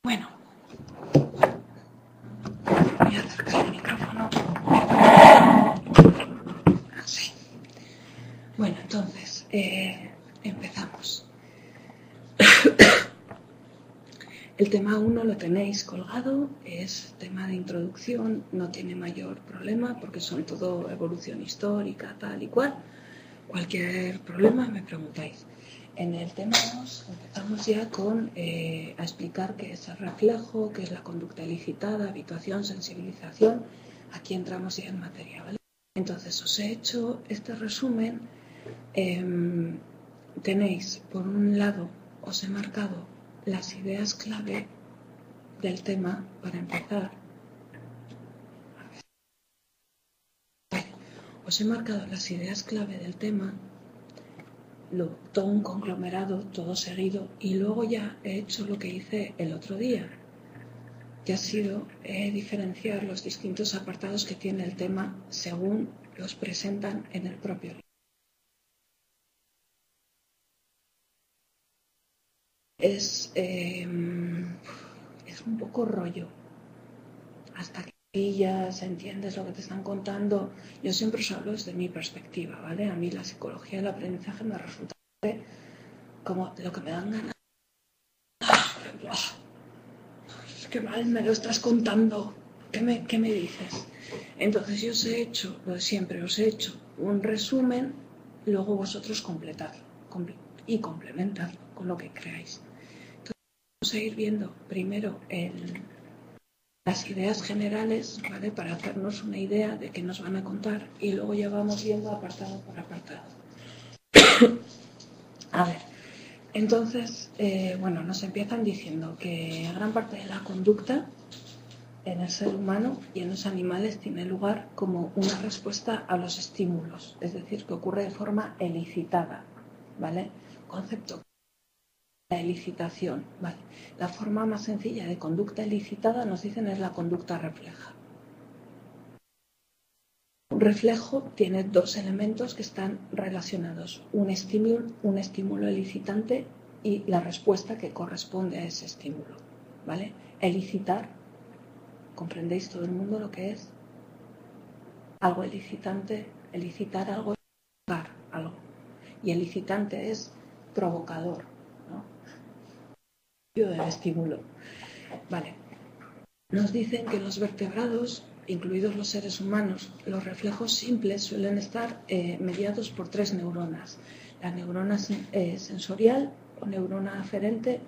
Bueno, voy a acercar el micrófono. Así. Bueno, entonces, empezamos. El tema 1 lo tenéis colgado, es tema de introducción, no tiene mayor problema porque son todo evolución histórica, tal y cual. Cualquier problema me preguntáis. En el tema 2 empezamos ya con a explicar qué es el reflejo, qué es la conducta elicitada, habituación, sensibilización. Aquí entramos ya en materia, ¿vale? Entonces os he hecho este resumen. Tenéis, por un lado, os he marcado las ideas clave del tema para empezar. Os he marcado las ideas clave del tema, todo un conglomerado, todo seguido, y luego ya he hecho lo que hice el otro día, que ha sido diferenciar los distintos apartados que tiene el tema según los presentan en el propio libro. Es un poco rollo. Hasta que pillas, entiendes lo que te están contando. Yo siempre os hablo desde mi perspectiva, ¿vale? A mí la psicología del aprendizaje me resulta como lo que me dan ganas. Es que mal me lo estás contando. ¿Qué me dices? Entonces yo os he hecho, lo de siempre, os he hecho un resumen, luego vosotros completadlo y complementadlo con lo que creáis. Entonces vamos a ir viendo primero las ideas generales, ¿vale? Para hacernos una idea de qué nos van a contar y luego ya vamos viendo apartado por apartado. A ver, entonces, bueno, nos empiezan diciendo que gran parte de la conducta en el ser humano y en los animales tiene lugar como una respuesta a los estímulos, es decir, que ocurre de forma elicitada, ¿vale? Concepto. La elicitación, ¿vale? La forma más sencilla de conducta elicitada, nos dicen, es la conducta refleja. Un reflejo tiene dos elementos que están relacionados, un estímulo elicitante y la respuesta que corresponde a ese estímulo, ¿vale? Elicitar, ¿comprendéis todo el mundo lo que es? Algo elicitante, elicitar algo es provocar algo, y elicitante es provocador, ¿no? Del estímulo, ¿vale? Nos dicen que los vertebrados, incluidos los seres humanos, los reflejos simples suelen estar mediados por tres neuronas. La neurona sensorial o neurona aferente,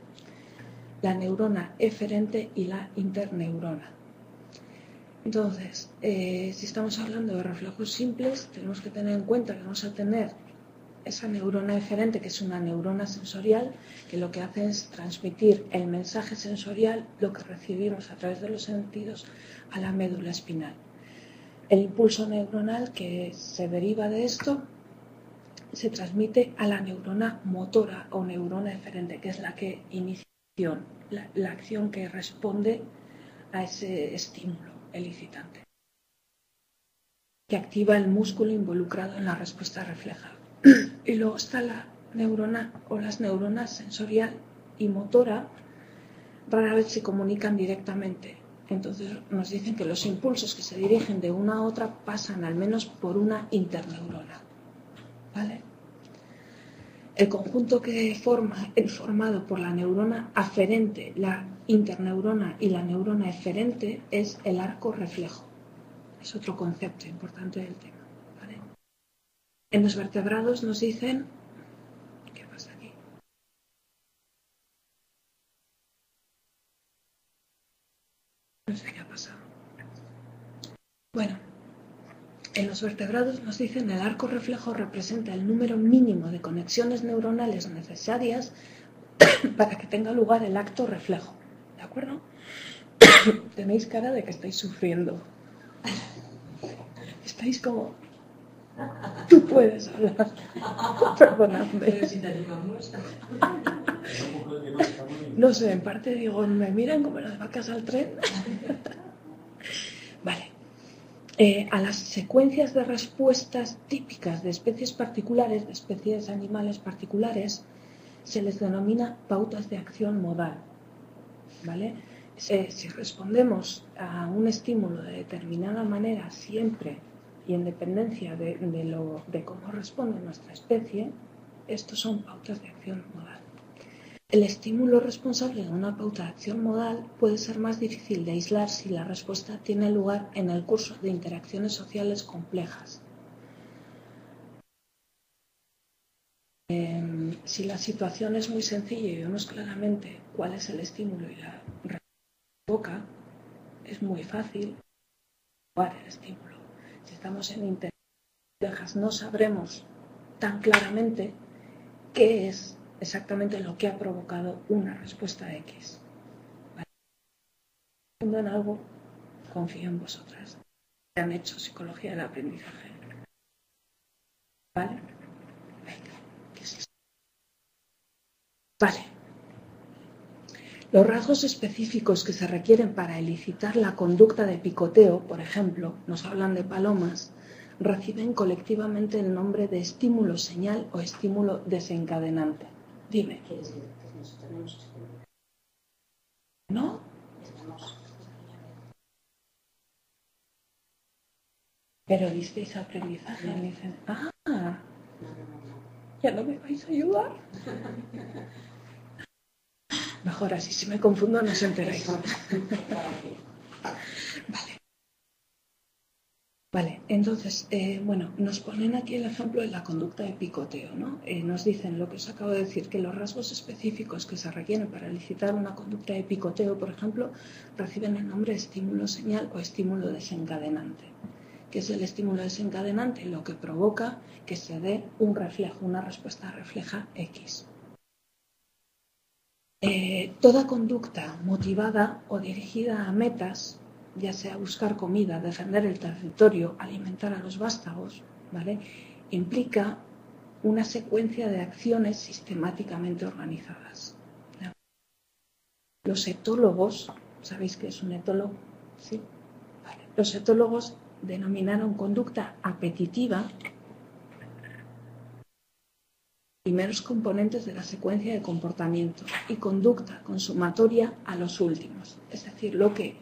la neurona eferente y la interneurona. Entonces, si estamos hablando de reflejos simples, tenemos que tener en cuenta que vamos a tener esa neurona eferente, que es una neurona sensorial, que lo que hace es transmitir el mensaje sensorial, lo que recibimos a través de los sentidos, a la médula espinal. El impulso neuronal que se deriva de esto se transmite a la neurona motora o neurona eferente, que es la que inicia la acción que responde a ese estímulo elicitante, que activa el músculo involucrado en la respuesta refleja. Y luego está la neurona o las neuronas sensorial y motora, rara vez se comunican directamente. Entonces nos dicen que los impulsos que se dirigen de una a otra pasan al menos por una interneurona, ¿vale? El conjunto que formado por la neurona aferente, la interneurona y la neurona eferente es el arco reflejo. Es otro concepto importante del tema, ¿vale? En los vertebrados nos dicen... ¿Qué pasa aquí? No sé qué ha pasado. Bueno, en los vertebrados nos dicen el arco reflejo representa el número mínimo de conexiones neuronales necesarias para que tenga lugar el acto reflejo. ¿De acuerdo? Tenéis cara de que estáis sufriendo. Estáis como... Tú puedes hablar. Perdonadme. No sé, en parte digo, me miran como las vacas al tren. Vale. A las secuencias de respuestas típicas de especies particulares, de especies animales particulares, se les denomina pautas de acción modal. ¿vale? Si respondemos a un estímulo de determinada manera siempre y en dependencia de cómo responde nuestra especie, estos son pautas de acción modal. El estímulo responsable de una pauta de acción modal puede ser más difícil de aislar si la respuesta tiene lugar en el curso de interacciones sociales complejas. Si la situación es muy sencilla y vemos claramente cuál es el estímulo y la respuesta que provoca, es muy fácil evaluar el estímulo. Si estamos en interacciones complejas, no sabremos tan claramente qué es exactamente lo que ha provocado una respuesta X. ¿Vale? En algo, confío en vosotras. Que han hecho psicología del aprendizaje. ¿Vale? Venga, ¿qué es eso? Vale. Los rasgos específicos que se requieren para elicitar la conducta de picoteo, por ejemplo, nos hablan de palomas, reciben colectivamente el nombre de estímulo señal o estímulo desencadenante. Dime. ¿No? Pero disteis aprendizaje. Me dicen, ¿ya no me vais a ayudar? Mejor así, si me confundo no os enteráis. Vale, entonces, bueno, nos ponen aquí el ejemplo de la conducta de picoteo, ¿no? Nos dicen lo que os acabo de decir, que los rasgos específicos que se requieren para elicitar una conducta de picoteo, por ejemplo, reciben el nombre de estímulo señal o estímulo desencadenante. ¿Qué es el estímulo desencadenante? Lo que provoca que se dé un reflejo, una respuesta refleja X. Toda conducta motivada o dirigida a metas, ya sea buscar comida, defender el territorio, alimentar a los vástagos, ¿vale?, implica una secuencia de acciones sistemáticamente organizadas. ¿No? Los etólogos, ¿sabéis qué es un etólogo? ¿Sí? Vale. Los etólogos denominaron conducta apetitiva primeros componentes de la secuencia de comportamiento y conducta consumatoria a los últimos. Es decir, lo que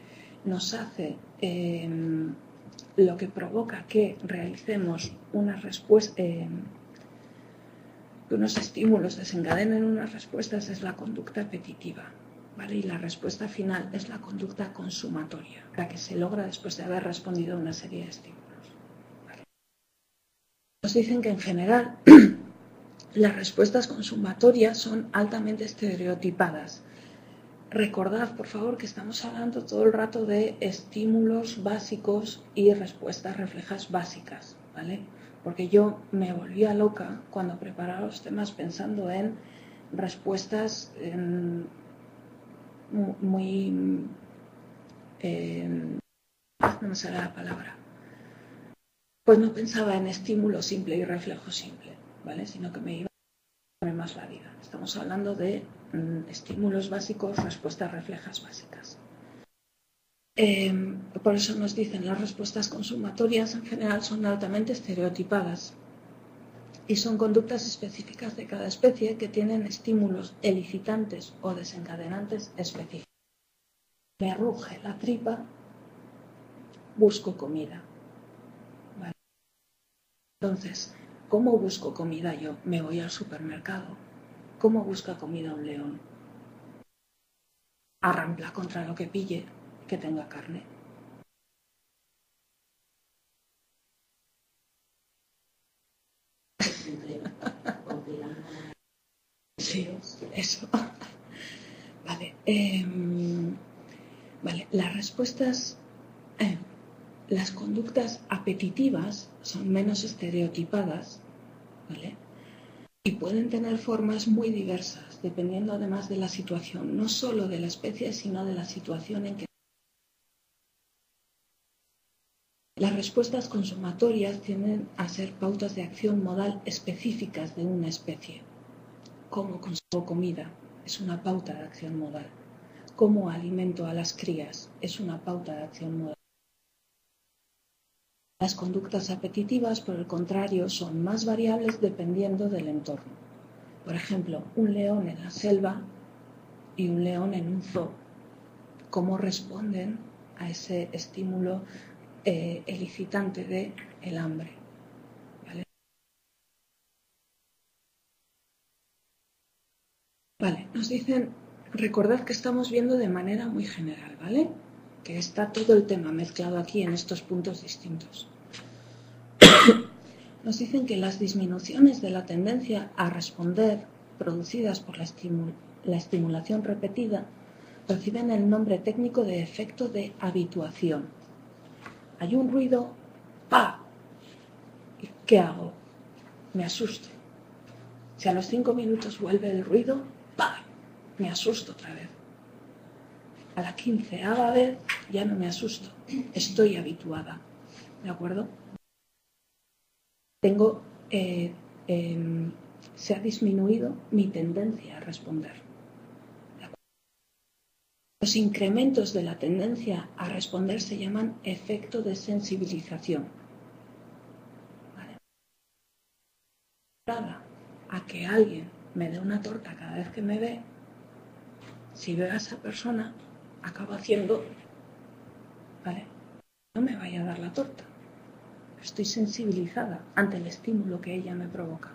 nos hace, lo que provoca que realicemos una respuesta, que unos estímulos desencadenen unas respuestas es la conducta apetitiva, ¿vale? Y la respuesta final es la conducta consumatoria, la que se logra después de haber respondido a una serie de estímulos. ¿Vale? Nos dicen que en general las respuestas consumatorias son altamente estereotipadas. Recordad, por favor, que estamos hablando todo el rato de estímulos básicos y respuestas reflejas básicas, ¿vale? Porque yo me volvía loca cuando preparaba los temas pensando en respuestas muy... no me sale la palabra. Pues no pensaba en estímulo simple y reflejo simple, ¿vale? Sino que me iba a poner más la vida. Estamos hablando de estímulos básicos, respuestas reflejas básicas. Por eso nos dicen las respuestas consumatorias en general son altamente estereotipadas y son conductas específicas de cada especie que tienen estímulos elicitantes o desencadenantes específicos. Me ruge la tripa, busco comida. ¿Vale? Entonces, ¿cómo busco comida yo? Me voy al supermercado. ¿Cómo busca comida un león? Arrampla contra lo que pille que tenga carne. Sí, eso. Vale. Vale. Las respuestas, las conductas apetitivas son menos estereotipadas, ¿vale? Y pueden tener formas muy diversas, dependiendo además de la situación, no solo de la especie, sino de la situación en que. Las respuestas consumatorias tienden a ser pautas de acción modal específicas de una especie. Cómo consumo comida es una pauta de acción modal. Cómo alimento a las crías es una pauta de acción modal. Las conductas apetitivas, por el contrario, son más variables dependiendo del entorno. Por ejemplo, un león en la selva y un león en un zoo cómo responden a ese estímulo elicitante del hambre. ¿Vale? Vale, nos dicen, recordad que estamos viendo de manera muy general, ¿vale? Que está todo el tema mezclado aquí en estos puntos distintos. Nos dicen que las disminuciones de la tendencia a responder producidas por la estimulación repetida reciben el nombre técnico de efecto de habituación. Hay un ruido, ¡pa! ¿Qué hago? Me asusto. Si a los 5 minutos vuelve el ruido, ¡pa! Me asusto otra vez. A la 15ª vez ya no me asusto. Estoy habituada. ¿De acuerdo? Se ha disminuido mi tendencia a responder. Los incrementos de la tendencia a responder se llaman efecto de sensibilización. ¿Vale? A que alguien me dé una torta cada vez que me ve, si veo a esa persona, acabo haciendo, ¿vale? No me vaya a dar la torta. Estoy sensibilizada ante el estímulo que ella me provoca.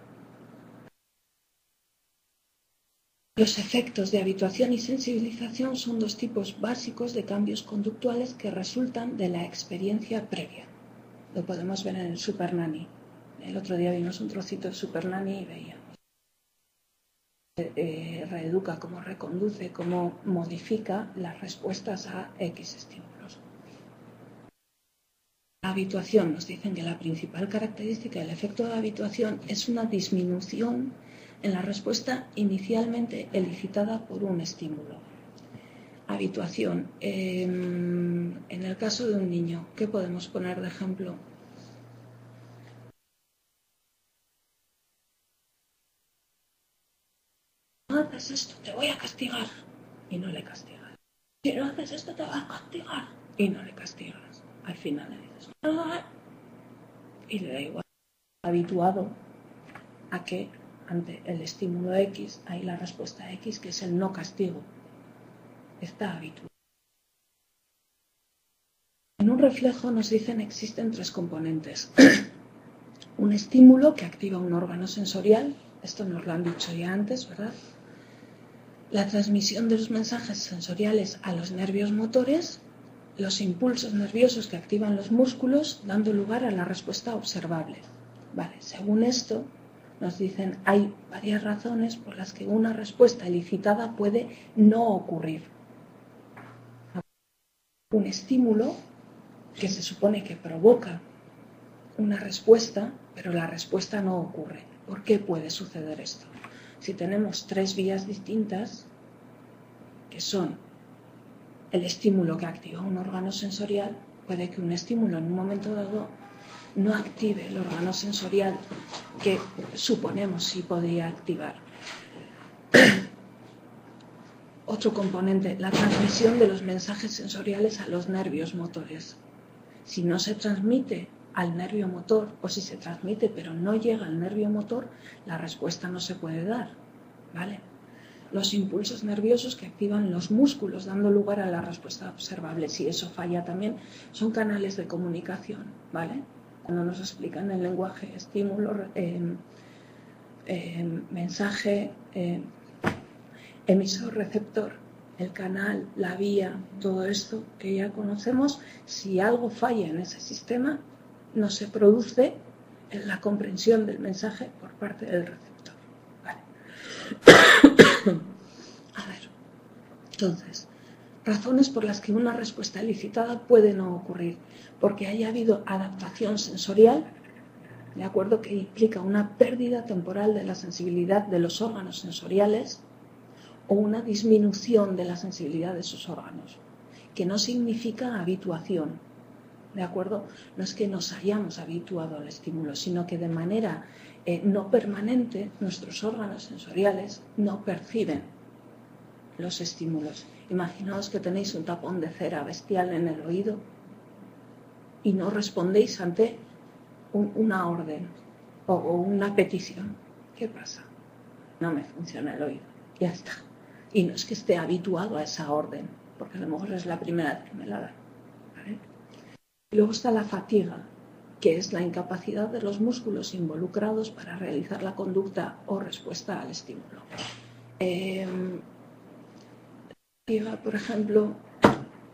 Los efectos de habituación y sensibilización son dos tipos básicos de cambios conductuales que resultan de la experiencia previa. Lo podemos ver en el Super Nanny. El otro día vimos un trocito de Super Nanny y veíamos. Reeduca, cómo reconduce, cómo modifica las respuestas a X estímulos. La habituación, nos dicen que la principal característica del efecto de habituación es una disminución en la respuesta inicialmente elicitada por un estímulo. Habituación. En el caso de un niño, ¿qué podemos poner de ejemplo? No haces esto, te voy a castigar. Y no le castigas. Si no haces esto, te vas a castigar. Y no le castigas. Al final le dices, ¡ah! Y le da igual. Habituado a que ante el estímulo X hay la respuesta X, que es el no castigo. Está habituado. En un reflejo, nos dicen, existen tres componentes. Un estímulo que activa un órgano sensorial, esto nos lo han dicho ya antes, ¿verdad? La transmisión de los mensajes sensoriales a los nervios motores, los impulsos nerviosos que activan los músculos, dando lugar a la respuesta observable. Vale, según esto, nos dicen, hay varias razones por las que una respuesta elicitada puede no ocurrir. Un estímulo que se supone que provoca una respuesta, pero la respuesta no ocurre. ¿Por qué puede suceder esto? Si tenemos tres vías distintas, que son el estímulo que activa un órgano sensorial, puede que un estímulo en un momento dado no active el órgano sensorial que suponemos sí podría activar. Otro componente, la transmisión de los mensajes sensoriales a los nervios motores. Si no se transmite al nervio motor, o si se transmite pero no llega al nervio motor, la respuesta no se puede dar, ¿vale? Los impulsos nerviosos que activan los músculos, dando lugar a la respuesta observable. Si eso falla también, son canales de comunicación, ¿vale? Cuando nos explican el lenguaje, estímulo, mensaje, emisor, receptor, el canal, la vía, todo esto que ya conocemos, si algo falla en ese sistema, no se produce la comprensión del mensaje por parte del receptor. Vale. A ver, entonces, razones por las que una respuesta elicitada puede no ocurrir, porque haya habido adaptación sensorial, de acuerdo, que implica una pérdida temporal de la sensibilidad de los órganos sensoriales o una disminución de la sensibilidad de sus órganos, que no significa habituación, ¿de acuerdo? No es que nos hayamos habituado al estímulo, sino que de manera no permanente nuestros órganos sensoriales no perciben los estímulos. Imaginaos que tenéis un tapón de cera bestial en el oído y no respondéis ante una orden o una petición. ¿Qué pasa? No me funciona el oído, ya está. Y no es que esté habituado a esa orden, porque a lo mejor es la primera vez que me la dan, ¿vale? Y luego está la fatiga, que es la incapacidad de los músculos involucrados para realizar la conducta o respuesta al estímulo. Fatiga, por ejemplo,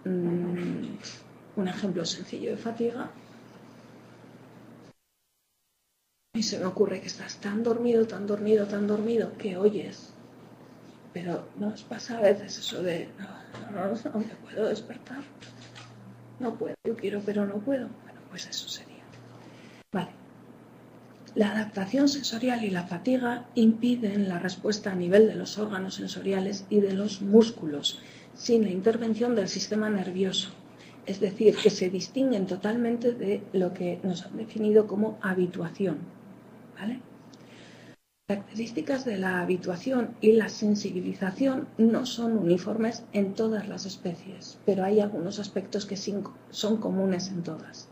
un ejemplo sencillo de fatiga. Y se me ocurre que estás tan dormido que oyes. Pero ¿no os pasa a veces eso de no me puedo despertar? No puedo, yo quiero pero no puedo. Bueno, pues eso sería. Vale. La adaptación sensorial y la fatiga impiden la respuesta a nivel de los órganos sensoriales y de los músculos, sin la intervención del sistema nervioso. Es decir, que se distinguen totalmente de lo que nos han definido como habituación. ¿Vale? Las características de la habituación y la sensibilización no son uniformes en todas las especies, pero hay algunos aspectos que son comunes en todas.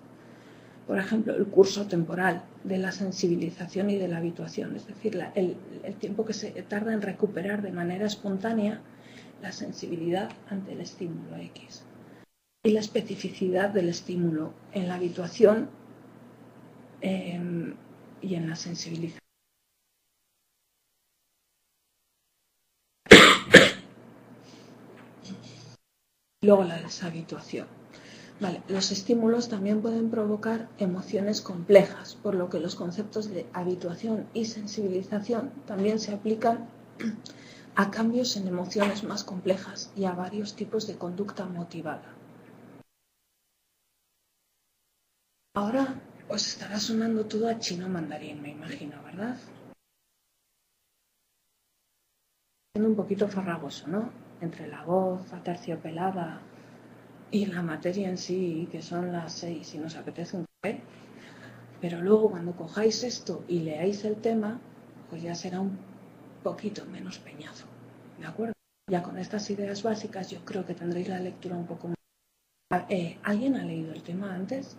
Por ejemplo, el curso temporal de la sensibilización y de la habituación, es decir, el tiempo que se tarda en recuperar de manera espontánea la sensibilidad ante el estímulo X. Y la especificidad del estímulo en la habituación y en la sensibilización. Luego la deshabituación. Vale, los estímulos también pueden provocar emociones complejas, por lo que los conceptos de habituación y sensibilización también se aplican a cambios en emociones más complejas y a varios tipos de conducta motivada. Ahora os estará sonando todo a chino mandarín, me imagino, ¿verdad? Siendo un poquito farragoso, ¿no? Entre la voz aterciopelada y la materia en sí, que son las 6 y nos apetece un café. Pero luego cuando cojáis esto y leáis el tema, pues ya será un poquito menos peñazo, ¿de acuerdo? Ya con estas ideas básicas yo creo que tendréis la lectura un poco más. ¿Alguien ha leído el tema antes?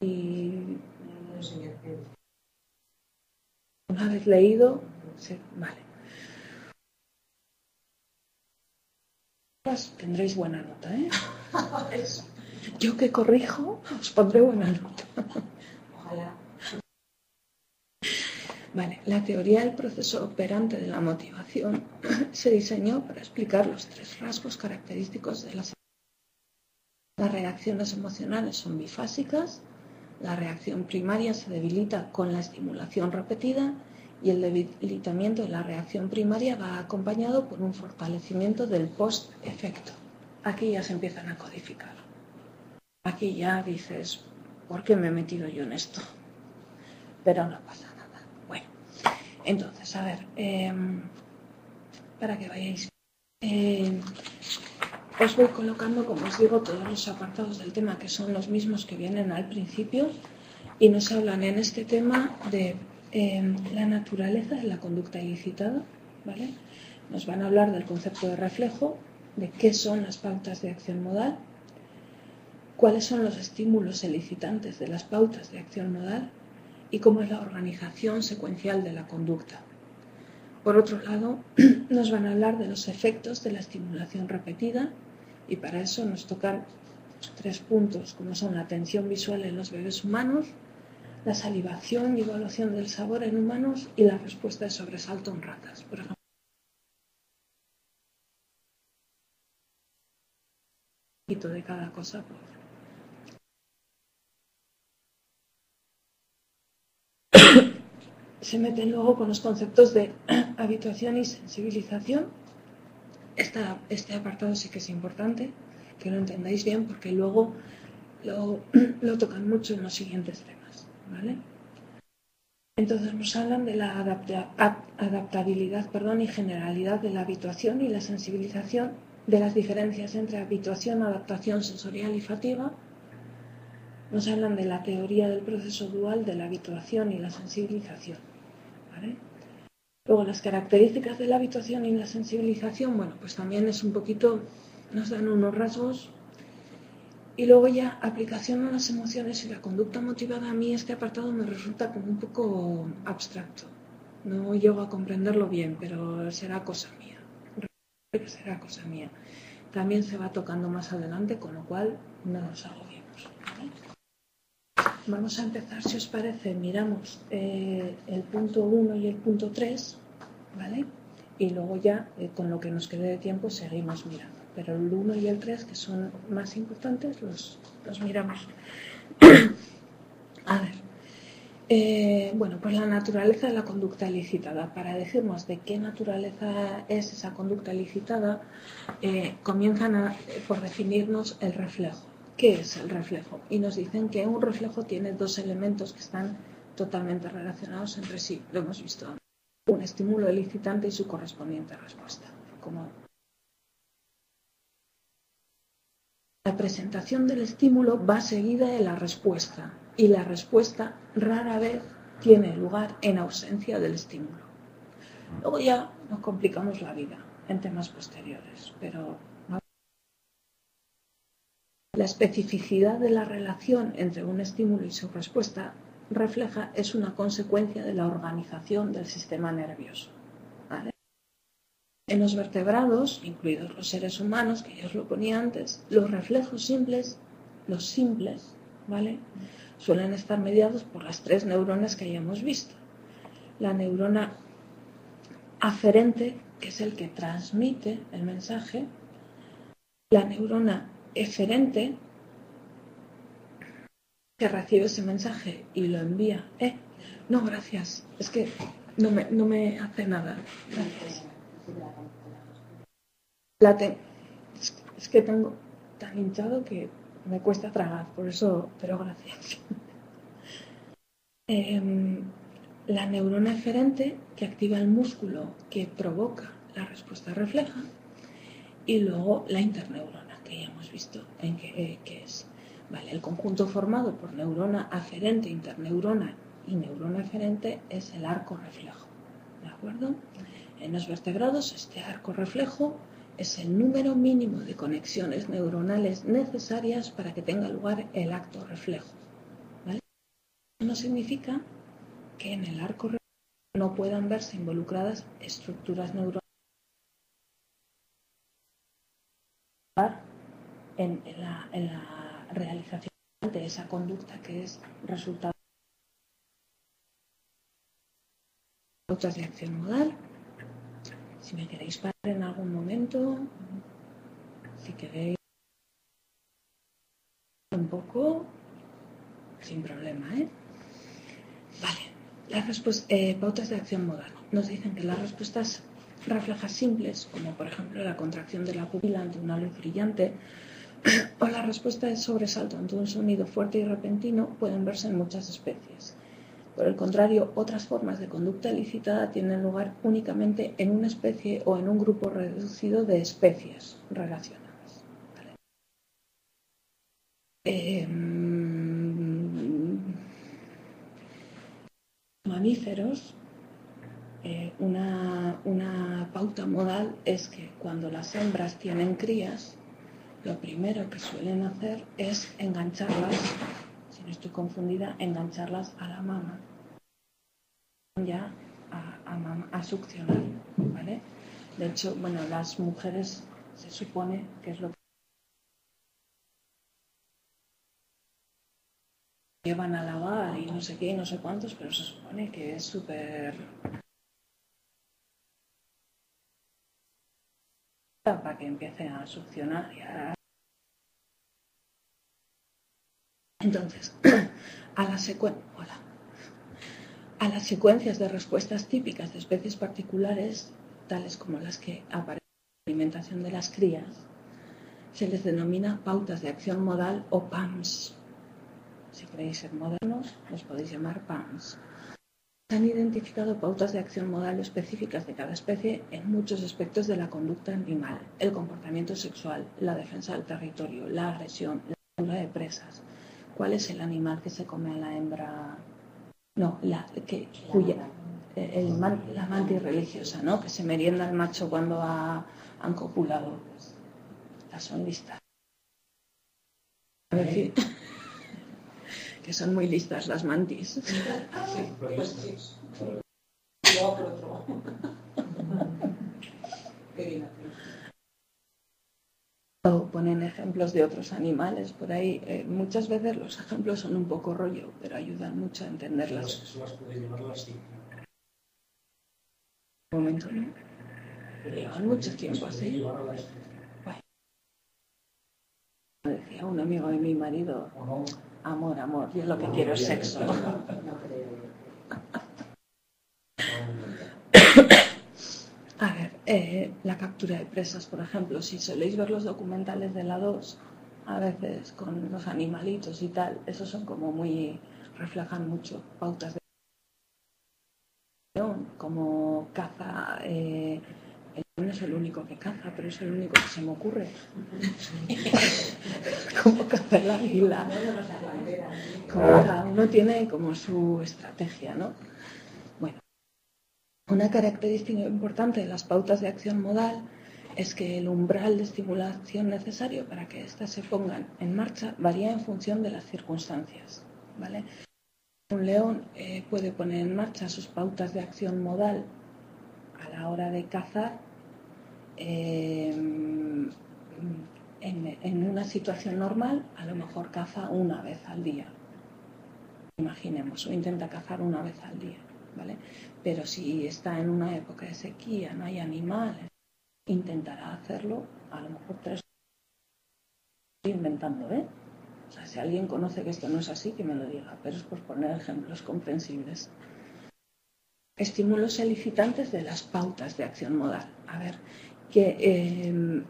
Y una vez leído, sí, vale. Tendréis buena nota, ¿eh? Yo que corrijo, os pondré buena nota. Ojalá. Vale, la teoría del proceso operante de la motivación se diseñó para explicar los 3 rasgos característicos de las reacciones emocionales son bifásicas, la reacción primaria se debilita con la estimulación repetida y el debilitamiento de la reacción primaria va acompañado por un fortalecimiento del post-efecto. Aquí ya se empiezan a codificar. Aquí ya dices, ¿por qué me he metido yo en esto? Pero no pasa nada. Bueno, entonces, a ver, para que vayáis. Os voy colocando, como os digo, todos los apartados del tema que son los mismos que vienen al principio y nos hablan en este tema de la naturaleza de la conducta ilicitada, ¿vale? Nos van a hablar del concepto de reflejo, de qué son las pautas de acción modal, cuáles son los estímulos elicitantes de las pautas de acción modal y cómo es la organización secuencial de la conducta. Por otro lado, nos van a hablar de los efectos de la estimulación repetida y para eso nos tocan 3 puntos, como son la atención visual en los bebés humanos, la salivación y evaluación del sabor en humanos y la respuesta de sobresalto en ratas, por ejemplo. Un poquito de cada cosa. Se meten luego con los conceptos de habituación y sensibilización. Este apartado sí que es importante que lo entendáis bien porque luego lo tocan mucho en los siguientes temas, ¿vale? Entonces nos hablan de la adaptabilidad y generalidad de la habituación y la sensibilización, de las diferencias entre habituación, adaptación sensorial y fatiga. Nos hablan de la teoría del proceso dual de la habituación y la sensibilización, ¿vale? Luego las características de la habituación y la sensibilización, bueno, pues también es un poquito, nos dan unos rasgos. Y luego ya aplicación a las emociones y la conducta motivada, a mí este apartado me resulta como un poco abstracto. No llego a comprenderlo bien, pero será cosa mía. que será cosa mía. También se va tocando más adelante, con lo cual no nos agobiemos, ¿vale? Vamos a empezar, si os parece, miramos el punto 1 y el punto 3, ¿vale? Y luego ya, con lo que nos quede de tiempo, seguimos mirando. Pero el 1 y el 3, que son más importantes, los miramos. A ver. Bueno, pues la naturaleza de la conducta ilicitada. Para decirnos de qué naturaleza es esa conducta ilicitada, comienzan por definirnos el reflejo. ¿Qué es el reflejo? Y nos dicen que un reflejo tiene dos elementos que están totalmente relacionados entre sí. Lo hemos visto antes. Un estímulo elicitante y su correspondiente respuesta. La presentación del estímulo va seguida de la respuesta, y la respuesta rara vez tiene lugar en ausencia del estímulo. Luego ya nos complicamos la vida en temas posteriores, pero la especificidad de la relación entre un estímulo y su respuesta es una consecuencia de la organización del sistema nervioso, ¿vale? En los vertebrados, incluidos los seres humanos, que ya os lo ponía antes, los reflejos simples, los simples, ¿vale?, suelen estar mediados por las tres neuronas que hayamos visto. La neurona aferente, que es el que transmite el mensaje, la neurona eferente, que recibe ese mensaje y lo envía. No, gracias, es que no me hace nada. Gracias. Es que tengo tan hinchado que me cuesta tragar, por eso, pero gracias. La neurona eferente, que activa el músculo que provoca la respuesta refleja, y luego la interneurona, que ya hemos visto en qué es. Vale, el conjunto formado por neurona aferente, interneurona y neurona eferente es el arco reflejo, ¿de acuerdo? En los vertebrados, este arco reflejo es el número mínimo de conexiones neuronales necesarias para que tenga lugar el acto reflejo, ¿vale? Eso no significa que en el arco reflejo no puedan verse involucradas estructuras neuronales en la realización de esa conducta que es resultado de pautas de acción modal. Si me queréis parar en algún momento, si queréis un poco, sin problema, Vale, pautas de acción modal. Nos dicen que las respuestas reflejas simples, como por ejemplo la contracción de la pupila ante una luz brillante, o la respuesta de sobresalto ante un sonido fuerte y repentino, pueden verse en muchas especies. Por el contrario, otras formas de conducta ilícita tienen lugar únicamente en una especie o en un grupo reducido de especies relacionadas. ¿Vale? Mamíferos, una pauta modal es que cuando las hembras tienen crías, lo primero que suelen hacer es engancharlas, si no estoy confundida, engancharlas a la mama, ya a succionar, ¿vale? De hecho, bueno, las mujeres se supone que es lo que llevan a lavar y no sé qué y no sé cuántos, pero se supone que es súper para que empiece a succionar y a... Entonces, a las secuencias de respuestas típicas de especies particulares, tales como las que aparecen en la alimentación de las crías, se les denomina pautas de acción modal o PAMS. Si queréis ser modernos, los podéis llamar PAMS. Se han identificado pautas de acción modal específicas de cada especie en muchos aspectos de la conducta animal: el comportamiento sexual, la defensa del territorio, la agresión, la captura de presas. ¿Cuál es el animal que se come a la hembra? No, la mantis religiosa, ¿no? Que se merienda el macho cuando han copulado. Las son listas. A decir que son muy listas las mantis. O ponen ejemplos de otros animales por ahí. Muchas veces los ejemplos son un poco rollo, pero ayudan mucho a entenderlas. Eso las puede llevarlo así. Un momento, ¿no? Llevan mucho tiempo así. Bueno, decía un amigo de mi marido, amor, amor, yo lo que quiero es sexo. A ver, la captura de presas, por ejemplo, si soléis ver los documentales de la 2, a veces con los animalitos y tal, esos son como muy, reflejan mucho pautas de león, como caza, el león no es el único que caza, pero es el único que se me ocurre. Como caza el águila. Como cada uno tiene como su estrategia, ¿no? Bueno. Una característica importante de las pautas de acción modal es que el umbral de estimulación necesario para que éstas se pongan en marcha varía en función de las circunstancias, ¿vale? Un león puede poner en marcha sus pautas de acción modal a la hora de cazar en una situación normal, a lo mejor caza una vez al día, imaginemos, o intenta cazar una vez al día, ¿vale? Pero si está en una época de sequía, no hay animales, intentará hacerlo a lo mejor 3. Estoy inventando, ¿eh? O sea, si alguien conoce que esto no es así, que me lo diga, pero es por poner ejemplos comprensibles. Estímulos elicitantes de las pautas de acción modal. A ver,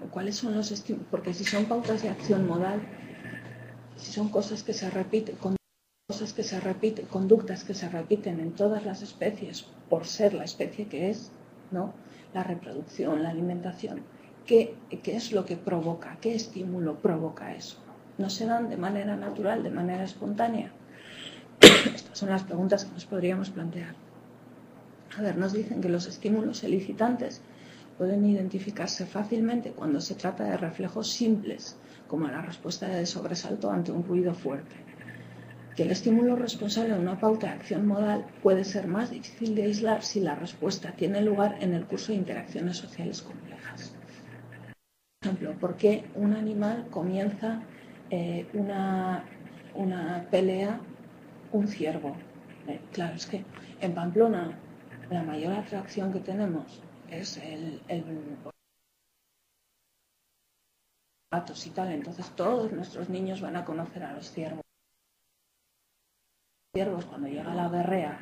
¿cuáles son los estímulos? Porque si son pautas de acción modal, si son cosas que se repiten, conductas que se repiten en todas las especies por ser la especie que es, ¿no? La reproducción, la alimentación, ¿qué es lo que provoca? ¿Qué estímulo provoca eso? ¿No se dan de manera natural, de manera espontánea? Estas son las preguntas que nos podríamos plantear. A ver, nos dicen que los estímulos elicitantes pueden identificarse fácilmente cuando se trata de reflejos simples, como la respuesta de sobresalto ante un ruido fuerte. Que el estímulo responsable de una pauta de acción modal puede ser más difícil de aislar si la respuesta tiene lugar en el curso de interacciones sociales complejas. Por ejemplo, ¿por qué un animal comienza una pelea, un ciervo? Claro, es que en Pamplona la mayor atracción que tenemos es el gatos y tal, entonces todos nuestros niños van a conocer a los ciervos. Cuando llega la berrea,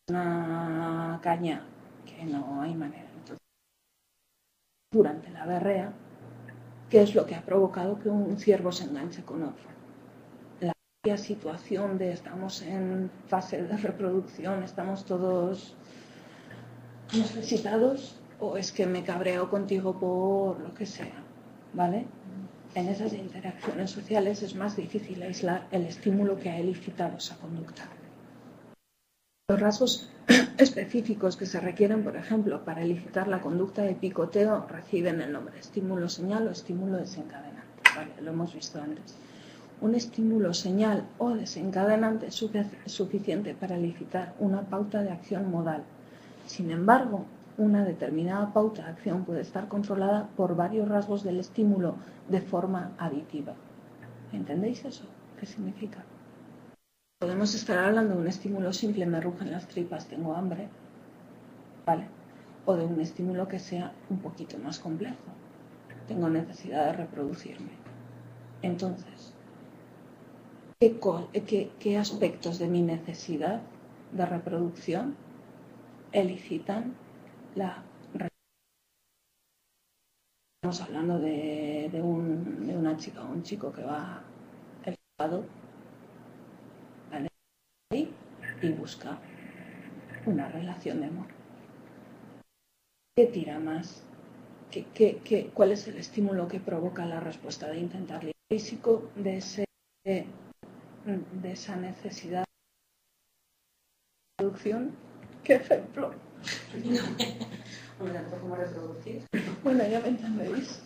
una caña que no hay manera. Entonces, durante la berrea, ¿qué es lo que ha provocado que un ciervo se enganche con otro? La propia situación de estamos en fase de reproducción, estamos todos necesitados, o es que me cabreo contigo por lo que sea, ¿vale? En esas interacciones sociales es más difícil aislar el estímulo que ha elicitado esa conducta. Los rasgos específicos que se requieren, por ejemplo, para elicitar la conducta de picoteo reciben el nombre estímulo señal o estímulo desencadenante. Vale, lo hemos visto antes. Un estímulo señal o desencadenante es suficiente para elicitar una pauta de acción modal. Sin embargo, una determinada pauta de acción puede estar controlada por varios rasgos del estímulo de forma aditiva. ¿Entendéis eso? ¿Qué significa? Podemos estar hablando de un estímulo simple, me rugen las tripas, tengo hambre, ¿vale? O de un estímulo que sea un poquito más complejo, tengo necesidad de reproducirme. Entonces, ¿qué aspectos de mi necesidad de reproducción elicitan la reproducción? Estamos hablando de una chica o un chico que va el sábado y busca una relación de amor. ¿Qué tira más? ¿Cuál es el estímulo que provoca la respuesta de intentar libre físico de esa necesidad de reproducción? ¿Qué ejemplo? ¿Cómo reproducir? Bueno, ya me entendéis.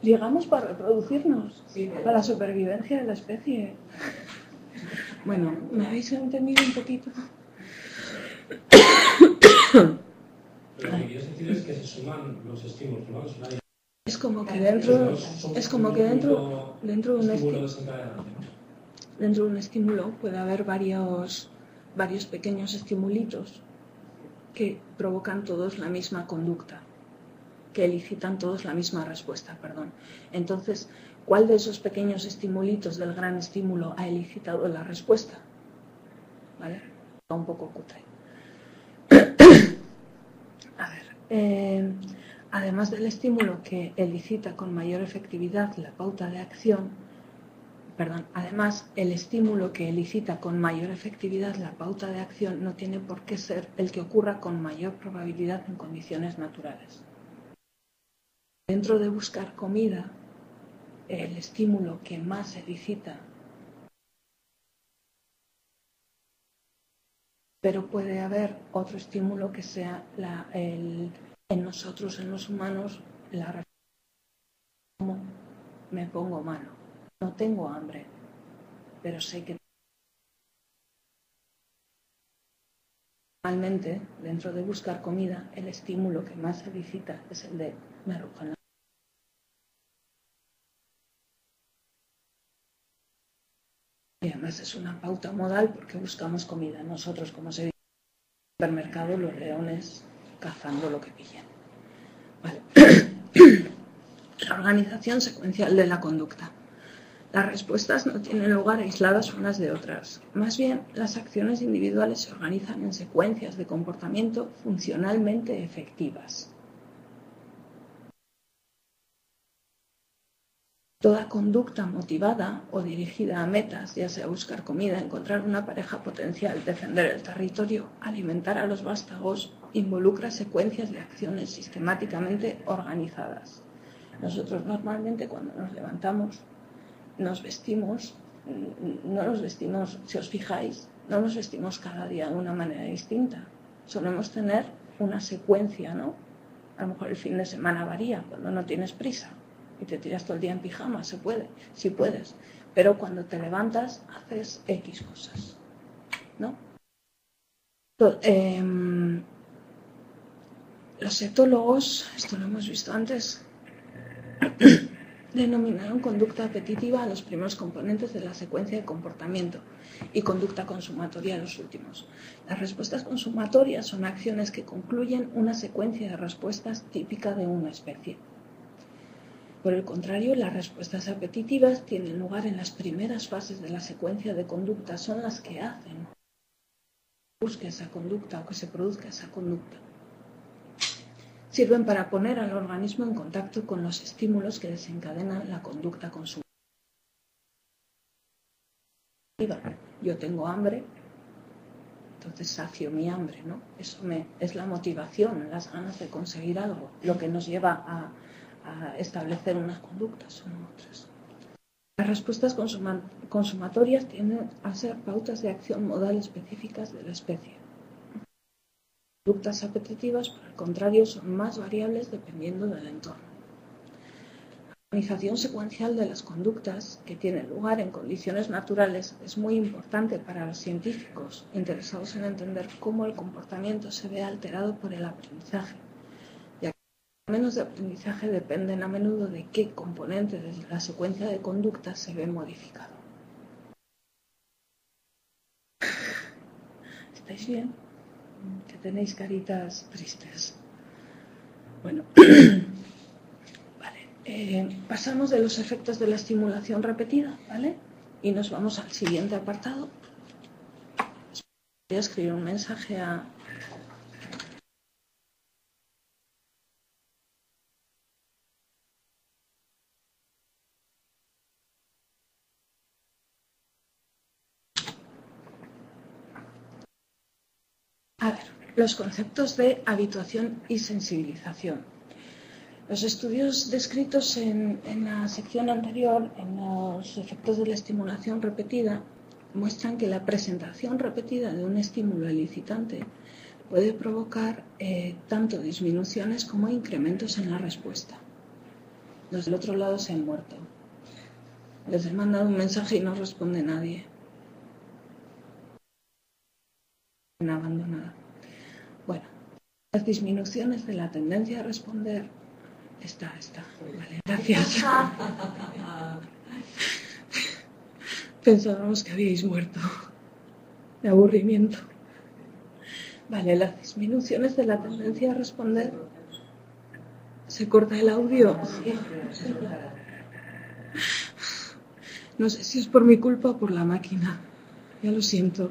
Llegamos para reproducirnos, para la supervivencia de la especie. Bueno, ¿me habéis entendido un poquito? Lo que quieres decir es que que se suman los estímulos, ¿no? Es como que dentro de un estímulo puede haber varios pequeños estimulitos que provocan todos la misma conducta, que elicitan todos la misma respuesta, perdón. Entonces, ¿cuál de esos pequeños estimulitos del gran estímulo ha elicitado la respuesta? ¿Vale? Está un poco cutre. A ver, además del estímulo que elicita con mayor efectividad la pauta de acción, además el estímulo que elicita con mayor efectividad la pauta de acción no tiene por qué ser el que ocurra con mayor probabilidad en condiciones naturales. Dentro de buscar comida, el estímulo que más elicita, pero puede haber otro estímulo que sea en nosotros, en los humanos, la respuesta como me pongo malo. No tengo hambre, pero sé que normalmente, dentro de buscar comida, el estímulo que más elicita es el de me arrugan la. Y además es una pauta modal porque buscamos comida. Nosotros, como se dice en el supermercado, los leones cazando lo que pillen. Vale. La organización secuencial de la conducta. Las respuestas no tienen lugar aisladas unas de otras. Más bien, las acciones individuales se organizan en secuencias de comportamiento funcionalmente efectivas. Toda conducta motivada o dirigida a metas, ya sea buscar comida, encontrar una pareja potencial, defender el territorio, alimentar a los vástagos, involucra secuencias de acciones sistemáticamente organizadas. Nosotros normalmente cuando nos levantamos, nos vestimos, no nos vestimos, si os fijáis, no nos vestimos cada día de una manera distinta. Solemos tener una secuencia, ¿no? A lo mejor el fin de semana varía cuando no tienes prisa y te tiras todo el día en pijama, se puede, sí puedes, pero cuando te levantas haces X cosas, ¿no? Los etólogos, esto lo hemos visto antes, denominaron conducta apetitiva a los primeros componentes de la secuencia de comportamiento y conducta consumatoria a los últimos. Las respuestas consumatorias son acciones que concluyen una secuencia de respuestas típica de una especie. Por el contrario, las respuestas apetitivas tienen lugar en las primeras fases de la secuencia de conducta, son las que hacen que busque esa conducta o que se produzca esa conducta. Sirven para poner al organismo en contacto con los estímulos que desencadenan la conducta consumativa. Yo tengo hambre, entonces sacio mi hambre, ¿no? Eso es la motivación, las ganas de conseguir algo, lo que nos lleva a establecer unas conductas o otras. Las respuestas consumatorias tienden a ser pautas de acción modal específicas de la especie. Las conductas apetitivas, por el contrario, son más variables dependiendo del entorno. La organización secuencial de las conductas que tienen lugar en condiciones naturales es muy importante para los científicos interesados en entender cómo el comportamiento se ve alterado por el aprendizaje. Los fenómenos de aprendizaje dependen a menudo de qué componente de la secuencia de conductas se ve modificado. ¿Estáis bien? Que tenéis caritas tristes. Bueno, vale. Pasamos de los efectos de la estimulación repetida, ¿vale? Y nos vamos al siguiente apartado. Voy a escribir un mensaje a... A ver, los conceptos de habituación y sensibilización. Los estudios descritos en la sección anterior, en los efectos de la estimulación repetida, muestran que la presentación repetida de un estímulo elicitante puede provocar tanto disminuciones como incrementos en la respuesta. Los del otro lado se han muerto. Les he mandado un mensaje y no responde nadie. Abandonada. Bueno, Las disminuciones de la tendencia a responder. Está. Vale, gracias. Pensábamos que habíais muerto de aburrimiento. Vale, las disminuciones de la tendencia a responder. ¿Se corta el audio? No sé si es por mi culpa o por la máquina. Ya lo siento.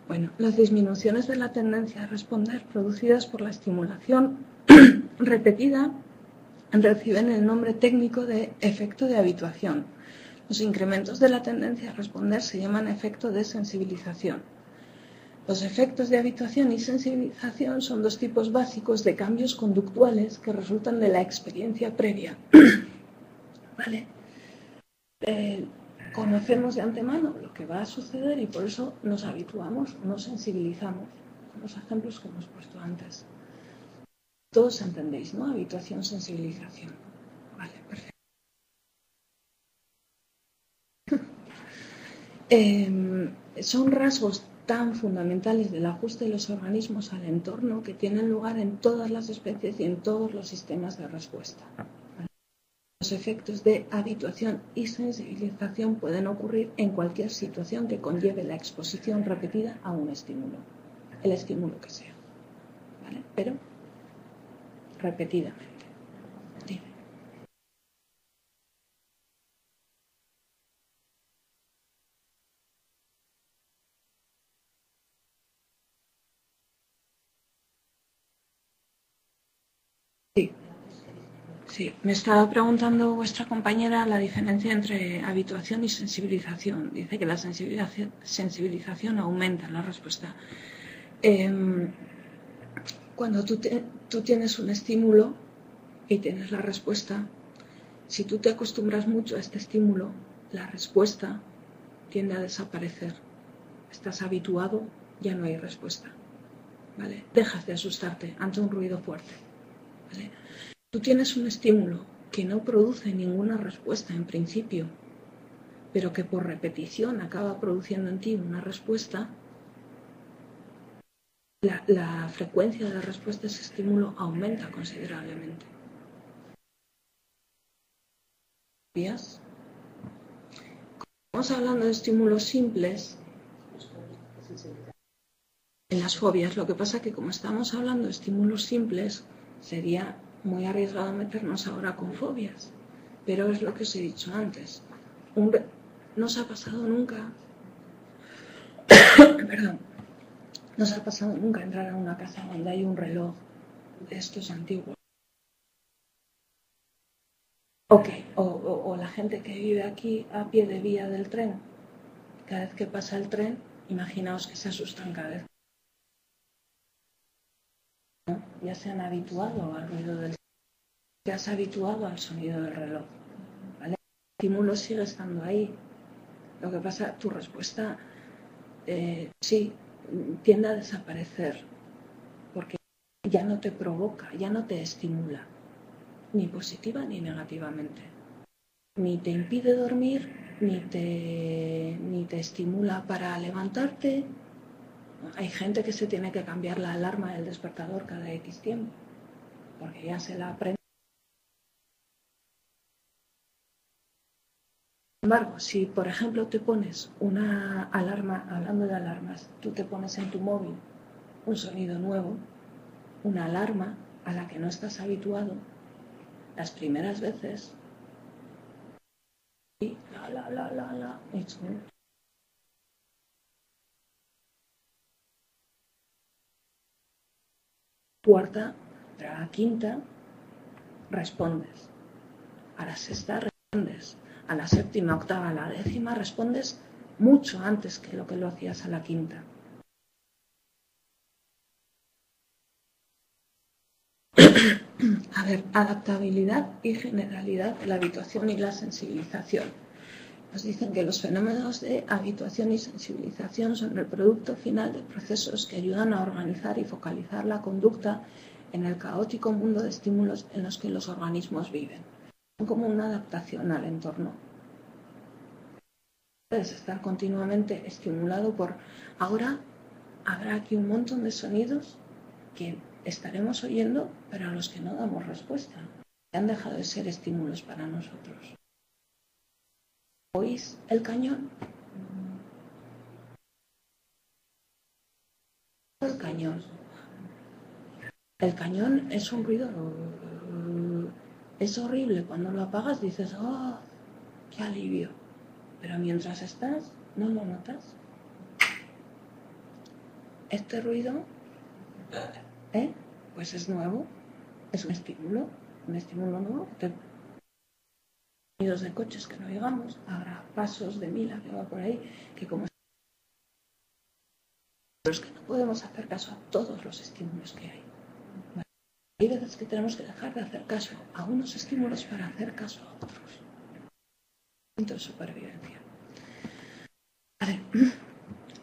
Bueno, las disminuciones de la tendencia a responder producidas por la estimulación repetida reciben el nombre técnico de efecto de habituación. Los incrementos de la tendencia a responder se llaman efecto de sensibilización. Los efectos de habituación y sensibilización son dos tipos básicos de cambios conductuales que resultan de la experiencia previa. ¿Vale? Conocemos de antemano lo que va a suceder y por eso nos habituamos, nos sensibilizamos. Los ejemplos que hemos puesto antes. Todos entendéis, ¿no? Habituación, sensibilización. Vale, perfecto. Son rasgos tan fundamentales del ajuste de los organismos al entorno que tienen lugar en todas las especies y en todos los sistemas de respuesta. ¿Vale? Los efectos de habituación y sensibilización pueden ocurrir en cualquier situación que conlleve la exposición repetida a un estímulo, el estímulo que sea, ¿vale? Pero repetidamente. Dime. Sí, me estaba preguntando vuestra compañera la diferencia entre habituación y sensibilización. Dice que la sensibilización aumenta la respuesta. Cuando tú tienes un estímulo y tienes la respuesta, si tú te acostumbras mucho a este estímulo, la respuesta tiende a desaparecer. Estás habituado, ya no hay respuesta. ¿Vale? Dejas de asustarte ante un ruido fuerte. ¿Vale? Tú tienes un estímulo que no produce ninguna respuesta en principio, pero que por repetición acaba produciendo en ti una respuesta. La frecuencia de la respuesta a ese estímulo aumenta considerablemente. ¿Vías? Estamos hablando de estímulos simples en las fobias. Lo que pasa es que como estamos hablando de estímulos simples, sería muy arriesgado meternos ahora con fobias. Pero es lo que os he dicho antes. ¿No os ha pasado nunca? Perdón. ¿No os ha pasado nunca entrar a una casa donde hay un reloj de estos antiguos? Ok, o la gente que vive aquí a pie de vía del tren. Cada vez que pasa el tren, imaginaos que se asustan cada vez. ¿No? Ya se han habituado al ruido del tren. Te has habituado al sonido del reloj. ¿Vale? El estímulo sigue estando ahí. Lo que pasa, tu respuesta sí tiende a desaparecer porque ya no te provoca, ya no te estimula, ni positiva ni negativamente. Ni te impide dormir, ni te estimula para levantarte. Hay gente que se tiene que cambiar la alarma del despertador cada X tiempo, porque ya se la aprende. Sin embargo, si por ejemplo te pones una alarma, hablando de alarmas, tú te pones en tu móvil un sonido nuevo, una alarma a la que no estás habituado, las primeras veces, y cuarta, pero a la quinta respondes, a la sexta respondes, a la séptima, octava, a la décima respondes mucho antes que lo hacías a la quinta. A ver, adaptabilidad y generalidad de la habituación y la sensibilización. Nos dicen que los fenómenos de habituación y sensibilización son el producto final de procesos que ayudan a organizar y focalizar la conducta en el caótico mundo de estímulos en los que los organismos viven. Son como una adaptación al entorno. Puedes estar continuamente estimulado por... Ahora habrá aquí un montón de sonidos que estaremos oyendo, pero a los que no damos respuesta. Han dejado de ser estímulos para nosotros. ¿Oís el cañón? El cañón. El cañón es un ruido. Es horrible. Cuando lo apagas dices, ¡oh, qué alivio! Pero mientras estás, no lo notas. Este ruido, pues es nuevo. Es un estímulo nuevo. Sonidos de coches que no oigamos, habrá pasos de Mila que va por ahí, que como pero es que no podemos hacer caso a todos los estímulos que hay. Hay veces que tenemos que dejar de hacer caso a unos estímulos para hacer caso a otros. Instinto de supervivencia. Vale.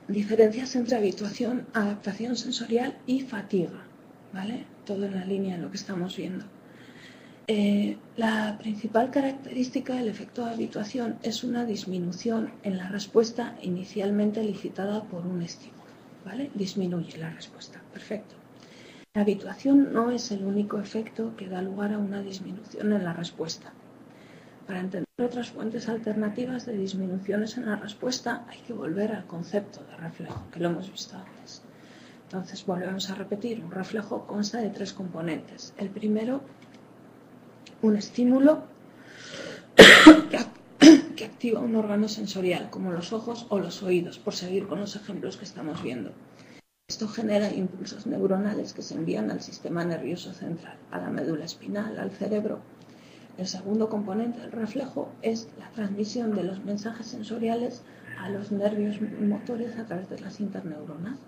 Diferencias entre habituación, adaptación sensorial y fatiga. ¿Vale? Todo en la línea de lo que estamos viendo. La principal característica del efecto de habituación es una disminución en la respuesta inicialmente elicitada por un estímulo. ¿Vale? Disminuye la respuesta. Perfecto. La habituación no es el único efecto que da lugar a una disminución en la respuesta. Para entender otras fuentes alternativas de disminuciones en la respuesta hay que volver al concepto de reflejo, que lo hemos visto antes. Entonces, volvemos a repetir. Un reflejo consta de 3 componentes. El primero, un estímulo que activa un órgano sensorial, como los ojos o los oídos, por seguir con los ejemplos que estamos viendo. Esto genera impulsos neuronales que se envían al sistema nervioso central, a la médula espinal, al cerebro. El segundo componente del reflejo es la transmisión de los mensajes sensoriales a los nervios motores a través de las interneuronas.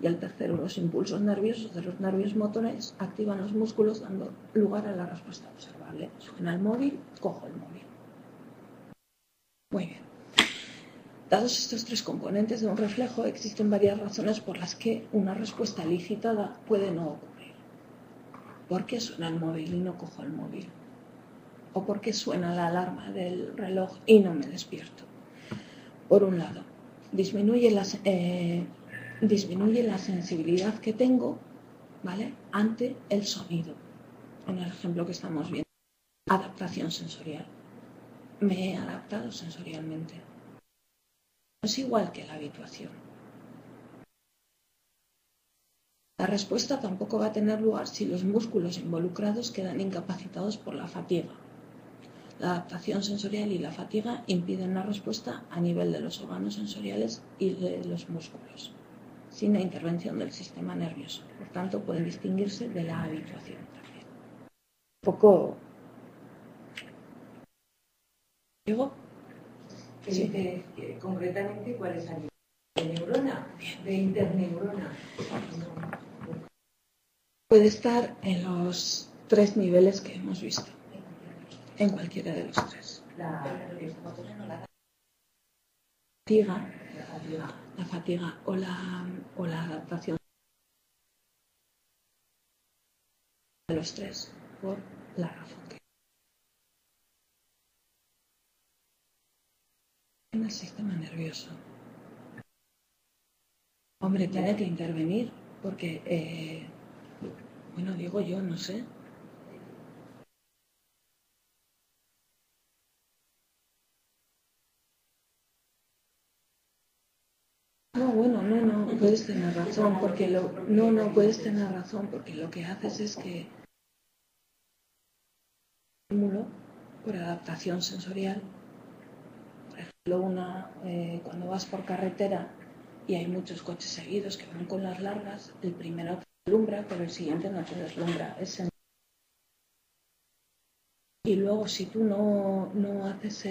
Y el tercero, los impulsos nerviosos de los nervios motores activan los músculos dando lugar a la respuesta observable. Suena el móvil, cojo el móvil. Muy bien. Dados estos 3 componentes de un reflejo, existen varias razones por las que una respuesta elicitada puede no ocurrir. ¿Por qué suena el móvil y no cojo el móvil? ¿O por qué suena la alarma del reloj y no me despierto? Por un lado, disminuye la sensibilidad que tengo, ¿vale?, ante el sonido. En el ejemplo que estamos viendo, adaptación sensorial. Me he adaptado sensorialmente. Es igual que la habituación. La respuesta tampoco va a tener lugar si los músculos involucrados quedan incapacitados por la fatiga. La adaptación sensorial y la fatiga impiden la respuesta a nivel de los órganos sensoriales y de los músculos, sin la intervención del sistema nervioso. Por tanto, pueden distinguirse de la habituación también. Un poco... ¿Diego? Sí. Concretamente, ¿cuál es la de neurona? De interneurona. Puede estar en los 3 niveles que hemos visto. En cualquiera de los 3. La fatiga o la adaptación de los 3, por la razón que en el sistema nervioso. Hombre, tiene que intervenir porque, bueno, digo yo, no sé. No, bueno, no, puedes tener razón, porque puedes tener razón, porque lo que haces es que estímulo por adaptación sensorial. Por ejemplo, cuando vas por carretera y hay muchos coches seguidos que van con las largas, el primero te deslumbra, pero el siguiente no te deslumbra. Y luego, si tú no haces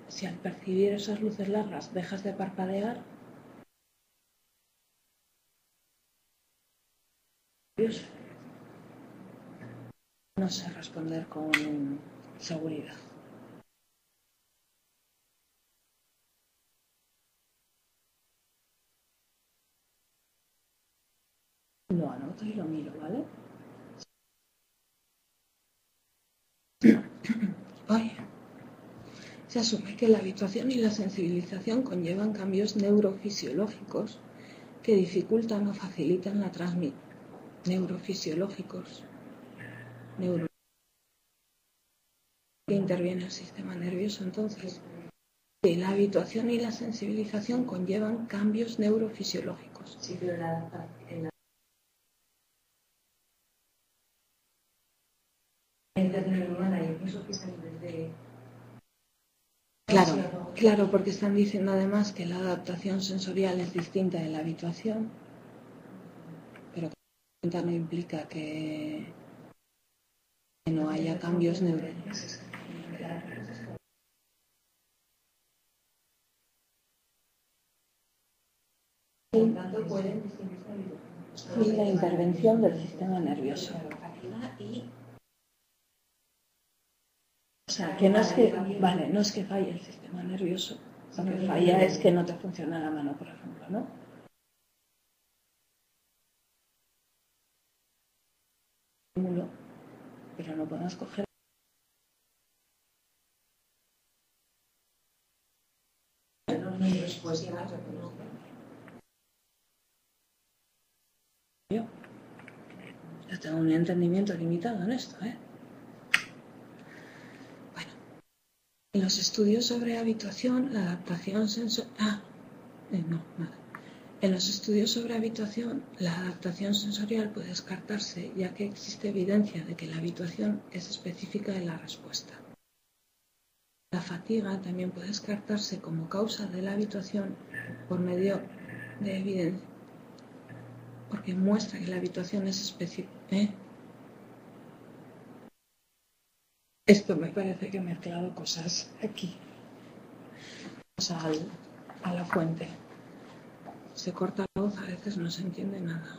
si al percibir esas luces largas dejas de parpadear, no sé responder con seguridad. Lo anoto y lo miro, ¿vale? Se asume que la habituación y la sensibilización conllevan cambios neurofisiológicos que dificultan o facilitan la transmisión neurofisiológicos, que interviene el sistema nervioso. Entonces, la habituación y la sensibilización conllevan cambios neurofisiológicos. Sí, pero en la interneurona, yo pienso que es a nivel de... Claro, porque están diciendo además que la adaptación sensorial es distinta de la habituación, pero que no implica que no haya cambios neuronales. Por tanto, pueden distinguirse Y la intervención del sistema nervioso. O sea, que no es que, vale, no es que falle el sistema nervioso, lo que falla es que no te funciona la mano, por ejemplo, ¿no? Pero no podemos coger. Yo tengo un entendimiento limitado en esto, ¿eh? Bueno, en los estudios sobre habituación, la adaptación sensorial... En los estudios sobre habituación, la adaptación sensorial puede descartarse, ya que existe evidencia de que la habituación es específica de la respuesta. La fatiga también puede descartarse como causa de la habituación por medio de evidencia, porque muestra que la habituación es específica. Esto me parece que he mezclado cosas aquí. Vamos a la fuente. Se corta la voz, a veces no se entiende nada.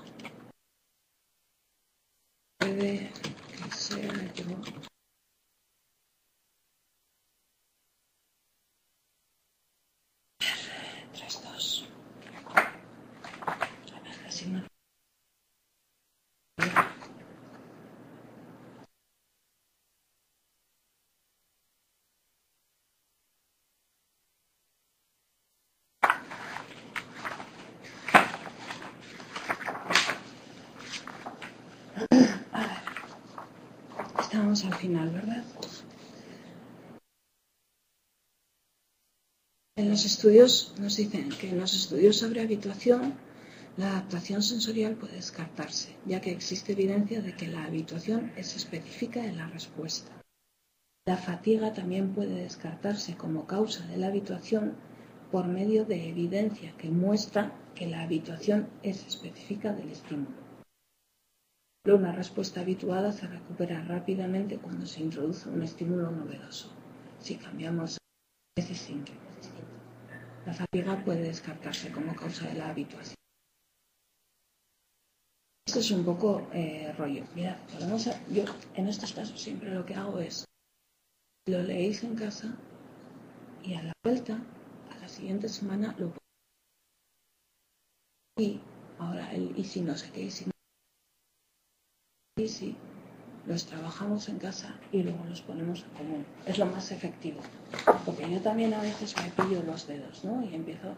Puede que sea yo. 3, 2. A ver, así no. Estamos al final, ¿verdad? En los estudios nos dicen que en los estudios sobre habituación la adaptación sensorial puede descartarse, ya que existe evidencia de que la habituación es específica de la respuesta. La fatiga también puede descartarse como causa de la habituación por medio de evidencia que muestra que la habituación es específica del estímulo. Una respuesta habituada se recupera rápidamente cuando se introduce un estímulo novedoso. Si cambiamos, es distinto. La fatiga puede descartarse como causa de la habituación. Esto es un poco rollo. Mirad, yo en estos casos siempre lo que hago es, lo leéis en casa y a la vuelta, a la siguiente semana, lo pongo. Y ahora y si no sé qué, y si los trabajamos en casa y luego los ponemos en común. Es lo más efectivo. Porque yo también a veces me pillo los dedos, ¿no? Y empiezo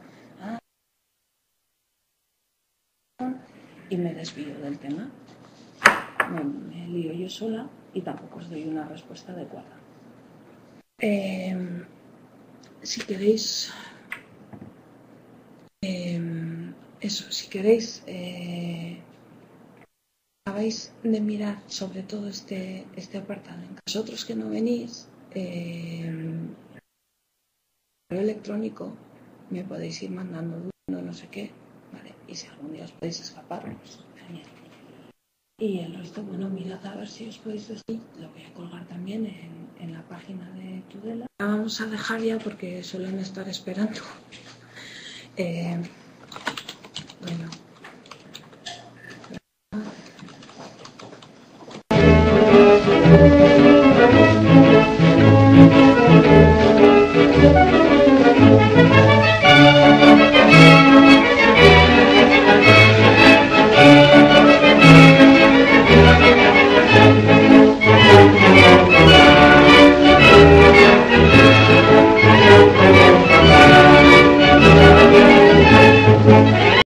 y me desvío del tema. Me lío yo sola y tampoco os doy una respuesta adecuada. Si queréis... si queréis... acabáis de mirar sobre todo este apartado. En vosotros que no venís, correo electrónico me podéis ir mandando no sé qué, ¿vale? Y si algún día os podéis escapar, pues genial. Y el resto, bueno, mirad a ver si os podéis decir. Lo voy a colgar también en la página de Tudela. La vamos a dejar ya porque suelen estar esperando.